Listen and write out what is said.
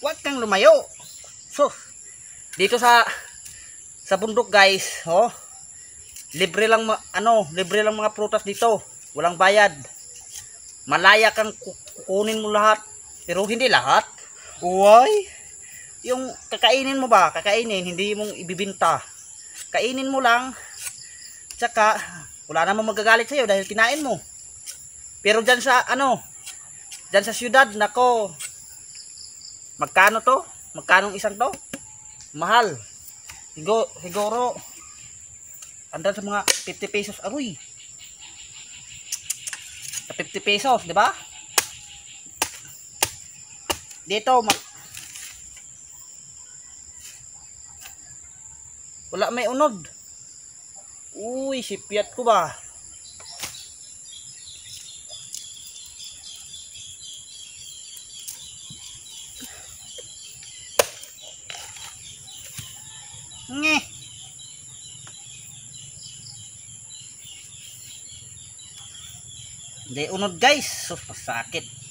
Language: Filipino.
Huwag kang lumayo. So, dito sa bundok guys, oh. Libre lang libre lang mga prutas dito. Walang bayad. Malaya kang kukunin mo lahat. Pero hindi lahat. Uy. Yung kakainin mo ba? Kakainin, hindi mong ibibinta. Kainin mo lang. Tsaka wala namang magagalit sa iyo dahil kinain mo. Pero diyan sa diyan sa syudad, nako. Magkano to? Magkano isang to? Mahal. Siguro andar sa mga 50 pesos aroy. Sa 50 pesos, di ba? Dito wala may unod. Uy, sipyat ko ba? Nge. Hindi unod guys. So, pasakit.